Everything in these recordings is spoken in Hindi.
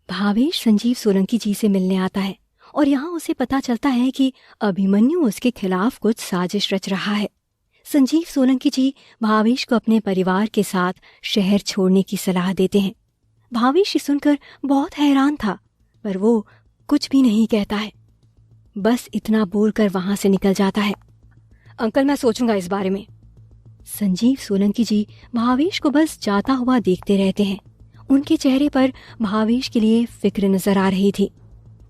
भावेश संजीव सोलंकी जी से मिलने आता है और यहाँ उसे पता चलता है कि अभिमन्यु उसके खिलाफ कुछ साजिश रच रहा है। संजीव सोलंकी जी भावेश को अपने परिवार के साथ शहर छोड़ने की सलाह देते हैं। भावेश ये सुनकर बहुत हैरान था, पर वो कुछ भी नहीं कहता है, बस इतना बोलकर वहां से निकल जाता है। अंकल, मैं सोचूंगा इस बारे में। संजीव सोलंकी जी भावेश को बस जाता हुआ देखते रहते हैं। उनके चेहरे पर भावेश के लिए फिक्र नजर आ रही थी।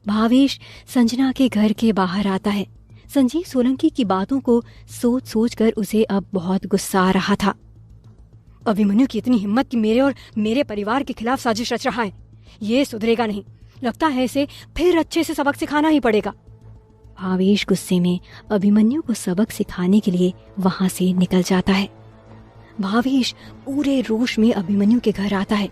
भावेश संजना के घर के बाहर आता है। संजीव सोलंकी की बातों को सोच सोच कर उसे अब बहुत गुस्सा आ रहा था। अभिमन्यु की इतनी हिम्मत कि मेरे और मेरे परिवार के खिलाफ साजिश रच रहा है। ये सुधरेगा नहीं। लगता है इसे फिर अच्छे से सबक सिखाना ही पड़ेगा। भावेश गुस्से में अभिमन्यु को सबक सिखाने के लिए वहां से निकल जाता है। भावेश पूरे रोष में अभिमन्यु के घर आता है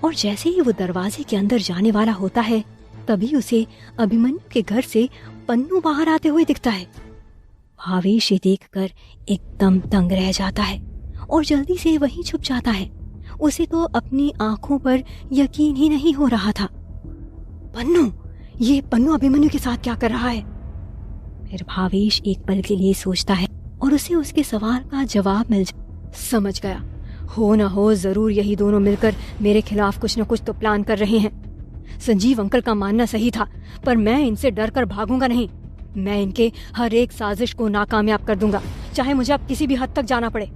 और जैसे ही वो दरवाजे के अंदर जाने वाला होता है, तभी उसे अभिमन्यु के घर से पन्नू बाहर आते हुए दिखता है। भावेश ये देखकर एकदम दंग रह जाता है और जल्दी से वहीं छुप जाता है। उसे तो अपनी आंखों पर यकीन ही नहीं हो रहा था। पन्नू, ये पन्नू अभिमन्यु के साथ क्या कर रहा है? फिर भावेश एक पल के लिए सोचता है और उसे उसके सवाल का जवाब मिल समझ गया। हो ना हो जरूर यही दोनों मिलकर मेरे खिलाफ कुछ न कुछ तो प्लान कर रहे हैं। संजीव अंकल का मानना सही था, पर मैं इनसे डर कर भागूंगा नहीं। मैं इनके हर एक साजिश को नाकामयाब कर दूंगा, चाहे मुझे अब किसी भी हद तक जाना पड़े।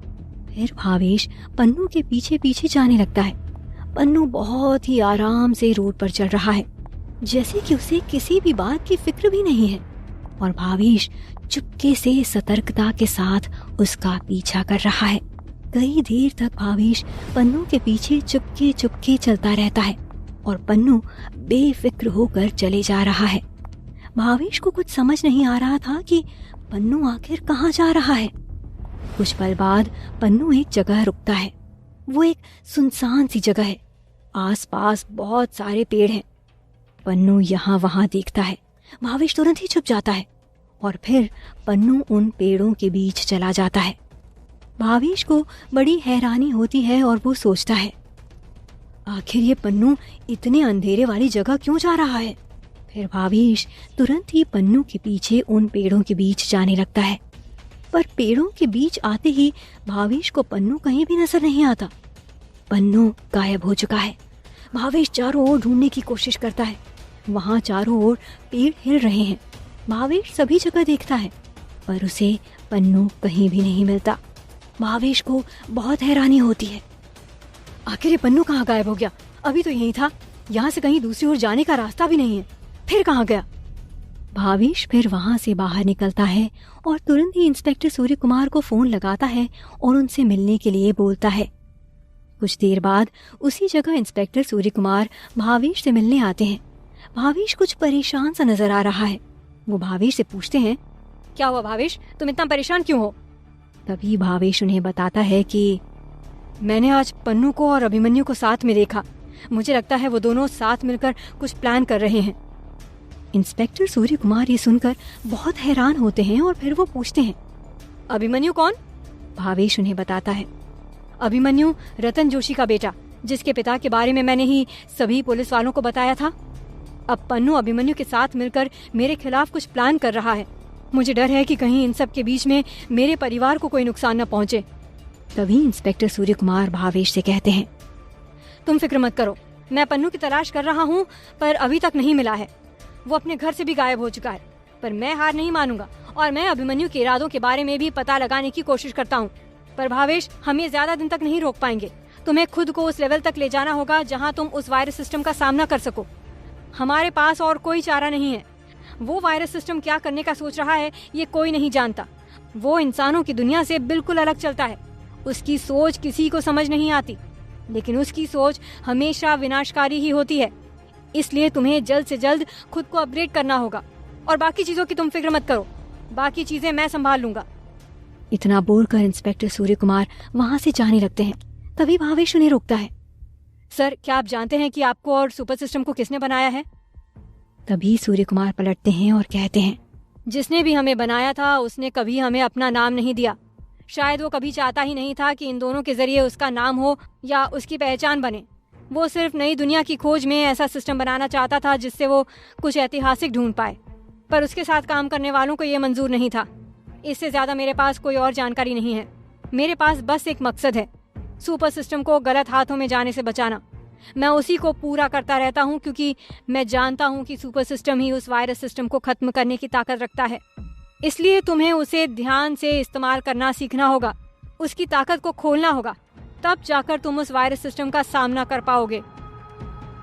फिर भावेश पन्नू के पीछे पीछे जाने लगता है। पन्नू बहुत ही आराम से रोड पर चल रहा है, जैसे कि उसे किसी भी बात की फिक्र भी नहीं है, और भावेश चुपके से सतर्कता के साथ उसका पीछा कर रहा है। कई देर तक भावेश पन्नू के पीछे चुपके चुपके चलता रहता है और पन्नू बेफिक्र होकर चले जा रहा है। भावेश को कुछ समझ नहीं आ रहा था कि पन्नू आखिर कहाँ जा रहा है। कुछ पल बाद पन्नू एक जगह रुकता है। वो एक सुनसान सी जगह है। आसपास बहुत सारे पेड़ हैं। पन्नू यहाँ वहां देखता है। भावेश तुरंत ही छुप जाता है और फिर पन्नू उन पेड़ों के बीच चला जाता है। भावेश को बड़ी हैरानी होती है और वो सोचता है, आखिर ये पन्नू इतने अंधेरे वाली जगह क्यों जा रहा है। फिर भावेश तुरंत ही पन्नू के पीछे उन पेड़ों के बीच जाने लगता है, पर पेड़ों के बीच आते ही भावेश को पन्नू कहीं भी नजर नहीं आता। पन्नू गायब हो चुका है। भावेश चारों ओर ढूंढने की कोशिश करता है। वहां चारों ओर पेड़ हिल रहे हैं। भावेश सभी जगह देखता है, पर उसे पन्नू कहीं भी नहीं मिलता। भावेश को बहुत हैरानी होती है। आखिर ये पन्नू कहाँ गायब हो गया? अभी तो यहीं था। यहाँ से कहीं दूसरी ओर जाने का रास्ता भी नहीं है। फिर कहाँ गया? भावेश फिर वहां से बाहर निकलता है और तुरंत ही इंस्पेक्टर सूर्य कुमार को फोन लगाता है और उनसे मिलने के लिए बोलता है। कुछ देर बाद उसी जगह इंस्पेक्टर सूर्य कुमार भावेश से मिलने आते हैं। भावेश कुछ परेशान सा नजर आ रहा है। वो भावेश से पूछते हैं, क्या हुआ भावेश, तुम इतना परेशान क्यों हो? तभी भावेश उन्हें बताता है कि मैंने आज पन्नू को और अभिमन्यु को साथ में देखा। मुझे लगता है वो दोनों साथ मिलकर कुछ प्लान कर रहे हैं। इंस्पेक्टर सूर्य कुमार ये सुनकर बहुत हैरान होते हैं और फिर वो पूछते हैं, अभिमन्यु कौन? भावेश उन्हें बताता है, अभिमन्यु रतन जोशी का बेटा, जिसके पिता के बारे में मैंने ही सभी पुलिस वालों को बताया था। अब पन्नू अभिमन्यु के साथ मिलकर मेरे खिलाफ कुछ प्लान कर रहा है। मुझे डर है कि कहीं इन सब के बीच में मेरे परिवार को कोई नुकसान न पहुंचे। तभी इंस्पेक्टर सूर्य कुमार भावेश से कहते हैं, तुम फिक्र मत करो, मैं पन्नू की तलाश कर रहा हूँ, पर अभी तक नहीं मिला है। वो अपने घर से भी गायब हो चुका है, पर मैं हार नहीं मानूंगा और मैं अभिमन्यु के इरादों के बारे में भी पता लगाने की कोशिश करता हूँ। पर भावेश, हम ये ज्यादा दिन तक नहीं रोक पाएंगे। तुम्हें खुद को उस लेवल तक ले जाना होगा जहाँ तुम उस वायरस सिस्टम का सामना कर सको। हमारे पास और कोई चारा नहीं है। वो वायरस सिस्टम क्या करने का सोच रहा है ये कोई नहीं जानता। वो इंसानों की दुनिया से बिल्कुल अलग चलता है। उसकी सोच किसी को समझ नहीं आती, लेकिन उसकी सोच हमेशा विनाशकारी ही होती है। इसलिए तुम्हें जल्द से जल्द खुद को अपग्रेड करना होगा और बाकी चीजों की तुम फिक्र मत करो। बाकी चीजें मैं संभाल लूंगा। इतना बोलकर इंस्पेक्टर सूर्य कुमार वहां से जाने लगते हैं। तभी भावेश उन्हें रोकता है। सर, क्या आप जानते हैं कि आपको और सुपर सिस्टम को किसने बनाया है? तभी सूर्य कुमार पलटते हैं और कहते हैं, जिसने भी हमें बनाया था उसने कभी हमें अपना नाम नहीं दिया। शायद वो कभी चाहता ही नहीं था कि इन दोनों के जरिए उसका नाम हो या उसकी पहचान बने। वो सिर्फ नई दुनिया की खोज में ऐसा सिस्टम बनाना चाहता था जिससे वो कुछ ऐतिहासिक ढूंढ पाए, पर उसके साथ काम करने वालों को ये मंजूर नहीं था। इससे ज्यादा मेरे पास कोई और जानकारी नहीं है। मेरे पास बस एक मकसद है, सुपर सिस्टम को गलत हाथों में जाने से बचाना। मैं उसी को पूरा करता रहता हूँ क्योंकि मैं जानता हूँ कि सुपर सिस्टम ही उस वायरस सिस्टम को खत्म करने की ताकत रखता है। इसलिए तुम्हें उसे ध्यान से इस्तेमाल करना सीखना होगा, उसकी ताकत को खोलना होगा, तब जाकर तुम उस वायरस सिस्टम का सामना कर पाओगे।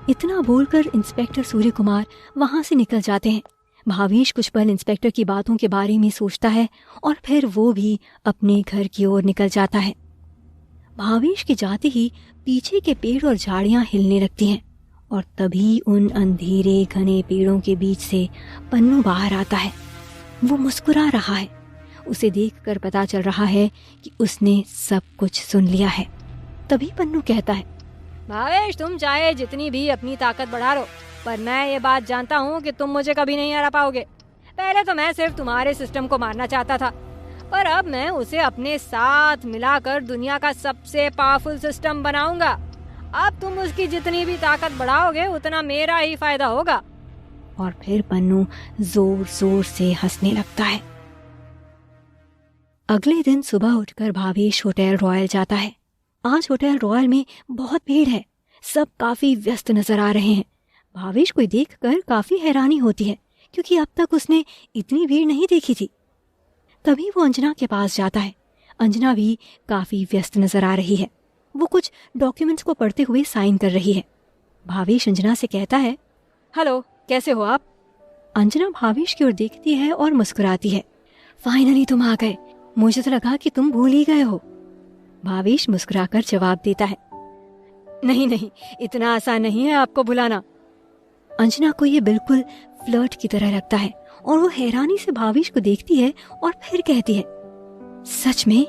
इतना बोलकर इंस्पेक्टर सूर्य कुमार वहाँ से निकल जाते हैं। भावेश कुछ पल इंस्पेक्टर की बातों के बारे में सोचता है और फिर वो भी अपने घर की ओर निकल जाता है। भावेश के जाते ही पीछे के पेड़ और झाड़ियां हिलने लगती हैं और तभी उन अंधेरे घने पेड़ों के बीच से पन्नू बाहर आता है। वो मुस्कुरा रहा है। उसे देखकर पता चल रहा है कि उसने सब कुछ सुन लिया है। तभी पन्नू कहता है, भावेश तुम चाहे जितनी भी अपनी ताकत बढ़ा लो, पर मैं ये बात जानता हूँ कि तुम मुझे कभी नहीं हरा पाओगे। पहले तो मैं सिर्फ तुम्हारे सिस्टम को मारना चाहता था, पर अब मैं उसे अपने साथ मिलाकर दुनिया का सबसे पावरफुल सिस्टम बनाऊंगा। अब तुम उसकी जितनी भी ताकत बढ़ाओगे उतना मेरा ही फायदा होगा। और फिर पन्नू जोर जोर से हंसने लगता है। अगले दिन सुबह उठकर भावेश होटल रॉयल जाता है। आज होटल रॉयल में बहुत भीड़ है, सब काफी व्यस्त नजर आ रहे हैं। भावेश को देखकर काफी हैरानी होती है क्योंकि अब तक उसने इतनी भीड़ नहीं देखी थी। तभी वो अंजना के पास जाता है। अंजना भी काफी व्यस्त नजर आ रही है। वो कुछ डॉक्यूमेंट्स को पढ़ते हुए साइन कर रही है। भावेश अंजना से कहता है, हेलो, कैसे हो आप? अंजना भावेश की ओर देखती है और मुस्कुराती है। फाइनली तुम आ गए, मुझे तो लगा कि तुम भूल ही गए हो। भावेश मुस्कुराकर जवाब देता है, नहीं नहीं, इतना आसान नहीं है आपको भुलाना। अंजना को ये बिल्कुल फ्लर्ट की तरह लगता है और वो हैरानी से भावेश को देखती है और फिर कहती है, सच में?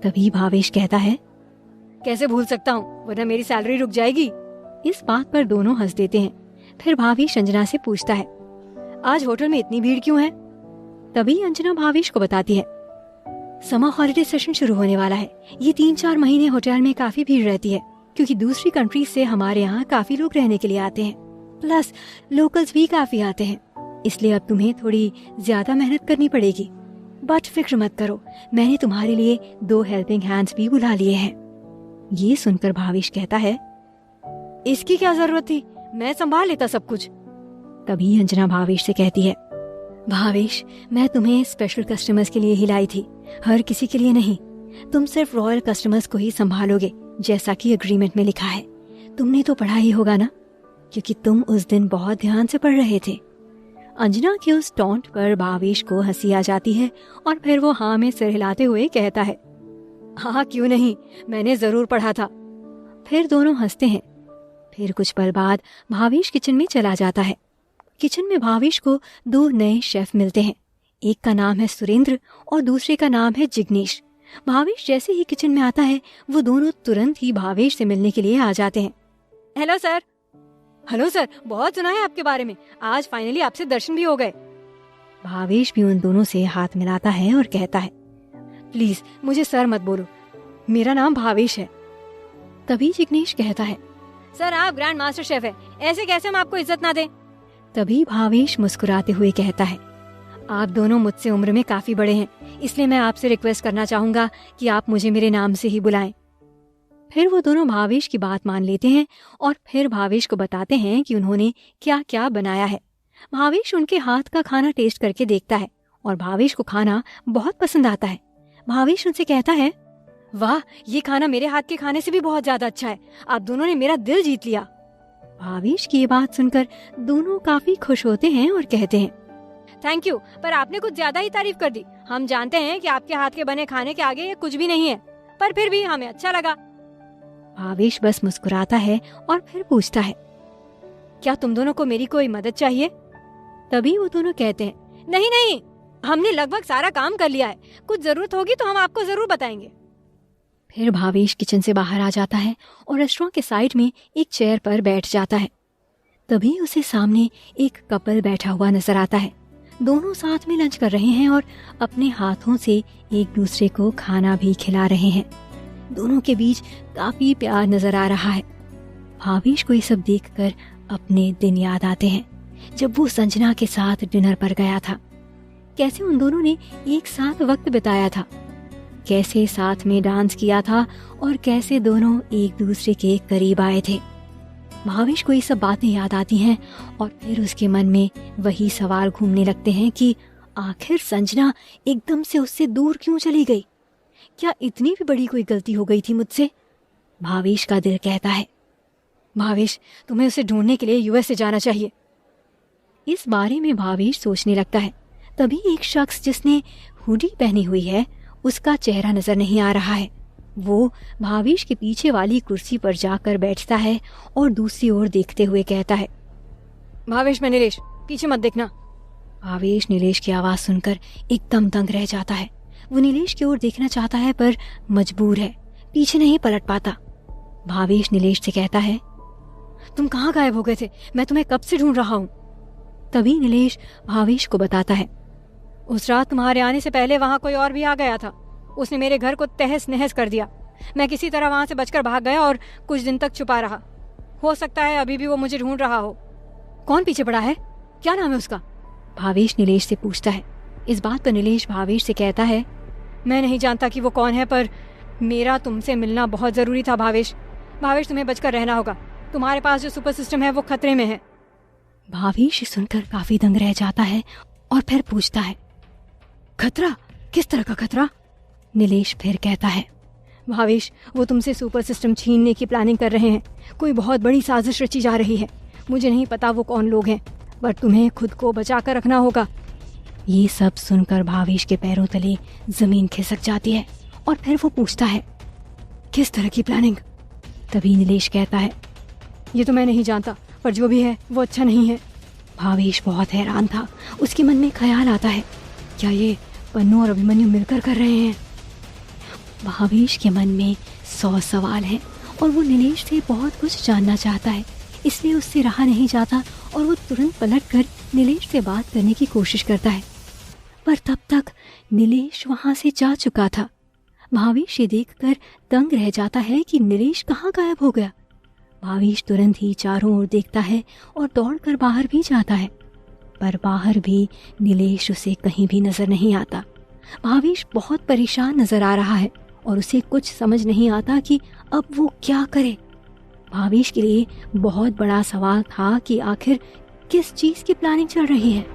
तभी भावेश कहता है, कैसे भूल सकता हूँ, वरना मेरी सैलरी रुक जाएगी। इस बात पर दोनों हंस देते हैं। फिर भावेश अंजना से पूछता है, आज होटल में इतनी भीड़ क्यों है? तभी अंजना भावेश को बताती है, समर हॉलिडे सेशन शुरू होने वाला है। ये 3-4 महीने होटल में काफी भीड़ रहती है क्योंकि दूसरी कंट्री से हमारे यहाँ काफी लोग रहने के लिए आते हैं, प्लस लोकल्स भी काफी आते हैं। इसलिए अब तुम्हें थोड़ी ज्यादा मेहनत करनी पड़ेगी। बट फिक्र मत करो, मैंने तुम्हारे लिए 2 हेल्पिंग हैंड्स भी बुला लिए हैं। ये सुनकर भावेश कहता है, इसकी क्या जरूरत थी, मैं संभाल लेता सब कुछ। तभी अंजना भावेश से कहती है, भावेश मैं तुम्हें स्पेशल कस्टमर्स के लिए ही लाई थी, हर किसी के लिए नहीं। तुम सिर्फ रॉयल कस्टमर्स को ही संभालोगे, जैसा कि एग्रीमेंट में लिखा है। तुमने तो पढ़ा ही होगा ना, क्योंकि तुम उस दिन बहुत ध्यान से पढ़ रहे थे। अंजना के उस टॉन्ट पर भावेश को हंसी आ जाती है और फिर वो हाँ में सिर हिलाते हुए कहता है, हाँ क्यों नहीं, मैंने जरूर पढ़ा था। फिर दोनों हंसते हैं। फिर कुछ पल बाद भावेश किचन में चला जाता है। किचन में भावेश को 2 नए शेफ मिलते हैं। एक का नाम है सुरेंद्र और दूसरे का नाम है जिग्नेश। भावेश जैसे ही किचन में आता है, वो दोनों तुरंत ही भावेश से मिलने के लिए आ जाते हैं। Hello sir. हेलो सर, बहुत सुना है आपके बारे में, आज फाइनली आपसे दर्शन भी हो गए। भावेश भी उन दोनों से हाथ मिलाता है और कहता है, प्लीज मुझे सर मत बोलो, मेरा नाम भावेश है। तभी जिग्नेश कहता है, सर आप ग्रैंड मास्टर शेफ है, ऐसे कैसे हम आपको इज्जत ना दें। तभी भावेश मुस्कुराते हुए कहता है, आप दोनों मुझसे उम्र में काफी बड़े हैं, इसलिए मैं आपसे रिक्वेस्ट करना चाहूंगा कि आप मुझे मेरे नाम से ही बुलाएं। फिर वो दोनों भावेश की बात मान लेते हैं और फिर भावेश को बताते हैं कि उन्होंने क्या क्या बनाया है। भावेश उनके हाथ का खाना टेस्ट करके देखता है और भावेश को खाना बहुत पसंद आता है। भावेश उनसे कहता है, वाह, ये खाना मेरे हाथ के खाने से भी बहुत ज्यादा अच्छा है, आप दोनों ने मेरा दिल जीत लिया। भावेश की ये बात सुनकर दोनों काफी खुश होते हैं और कहते हैं, थैंक यू, पर आपने कुछ ज्यादा ही तारीफ कर दी। हम जानते हैं कि आपके हाथ के बने खाने के आगे ये कुछ भी नहीं है, पर फिर भी हमें अच्छा लगा। भावेश बस मुस्कुराता है और फिर पूछता है, क्या तुम दोनों को मेरी कोई मदद चाहिए? तभी वो दोनों कहते हैं, नहीं नहीं, हमने लगभग सारा काम कर लिया है, कुछ जरूरत होगी तो हम आपको जरूर बताएंगे। फिर भावेश किचन से बाहर आ जाता है और रेस्टोरेंट के साइड में एक चेयर पर बैठ जाता है। तभी उसे सामने एक कपल बैठा हुआ नजर आता है। दोनों साथ में लंच कर रहे हैं और अपने हाथों से एक दूसरे को खाना भी खिला रहे हैं। दोनों के बीच काफी प्यार नजर आ रहा है। भावेश को ये सब देखकर अपने दिन याद आते हैं जब वो संजना के साथ डिनर पर गया था। कैसे उन दोनों ने एक साथ वक्त बिताया था, कैसे साथ में डांस किया था और कैसे दोनों एक दूसरे के करीब आए थे। भावेश को ये सब बातें याद आती हैं और फिर उसके मन में वही सवाल घूमने लगते हैं कि आखिर संजना एकदम से उससे दूर क्यों चली गई? क्या इतनी भी बड़ी कोई गलती हो गई थी मुझसे? भावेश का दिल कहता है, भावेश तुम्हें उसे ढूंढने के लिए यूएस से जाना चाहिए। इस बारे में भावेश सोचने लगता है। तभी एक शख्स जिसने हुडी पहनी हुई है उसका चेहरा नजर नहीं आ रहा है। वो भावेश के पीछे वाली कुर्सी पर जाकर बैठता है और दूसरी ओर देखते हुए कहता है, भावेश मैं नीलेश, पीछे मत देखना। भावेश नीलेश की आवाज सुनकर एकदम दंग रह जाता है। वो नीलेश की ओर देखना चाहता है पर मजबूर है, पीछे नहीं पलट पाता। भावेश नीलेश से कहता है, तुम कहाँ गायब हो गए थे? मैं तुम्हें कब से ढूंढ रहा हूँ। तभी नीलेश भावेश को बताता है, उस रात तुम्हारे आने से पहले वहां कोई और भी आ गया था। उसने मेरे घर को तहस नहस कर दिया। मैं किसी तरह वहां से बचकर भाग गया और कुछ दिन तक छुपा रहा। हो सकता है अभी भी वो मुझे ढूंढ रहा हो। कौन पीछे पड़ा है? क्या नाम है उसका? भावेश नीलेश से पूछता है। इस बात पर नीलेश भावेश से कहता है, मैं नहीं जानता कि वो कौन है, पर मेरा तुमसे मिलना बहुत जरूरी था भावेश। भावेश तुम्हें बचकर रहना होगा। तुम्हारे पास जो सुपर सिस्टम है वो खतरे में है। भावेश सुनकर काफी दंग रह जाता है और फिर पूछता है, खतरा? किस तरह का खतरा? नीलेश फिर कहता है, भावेश वो तुमसे सुपर सिस्टम छीनने की प्लानिंग कर रहे हैं। कोई बहुत बड़ी साजिश रची जा रही है। मुझे नहीं पता वो कौन लोग हैं, पर तुम्हें खुद को बचा कर रखना होगा। ये सब सुनकर भावेश के पैरों तले जमीन खिसक जाती है और फिर वो पूछता है, किस तरह की प्लानिंग? तभी नीलेश कहता है, ये तो मैं नहीं जानता, पर जो भी है वो अच्छा नहीं है। भावेश बहुत हैरान था। उसके मन में ख्याल आता है, क्या ये पन्नू और अभिमन्यु मिलकर कर रहे हैं? भावेश के मन में 100 सवाल हैं और वो नीलेश से बहुत कुछ जानना चाहता है। इसलिए उससे रहा नहीं जाता और वो तुरंत पलटकर नीलेश से बात करने की कोशिश करता है, पर तब तक नीलेश वहां से जा चुका था। भावेश ये देखकर दंग रह जाता है कि नीलेश कहाँ गायब हो गया। भावेश तुरंत ही चारों ओर देखता है और दौड़कर बाहर भी जाता है, पर बाहर भी नीलेश उसे कहीं भी नजर नहीं आता। भावेश बहुत परेशान नजर आ रहा है और उसे कुछ समझ नहीं आता कि अब वो क्या करे। भावेश के लिए बहुत बड़ा सवाल था कि आखिर किस चीज की प्लानिंग चल रही है।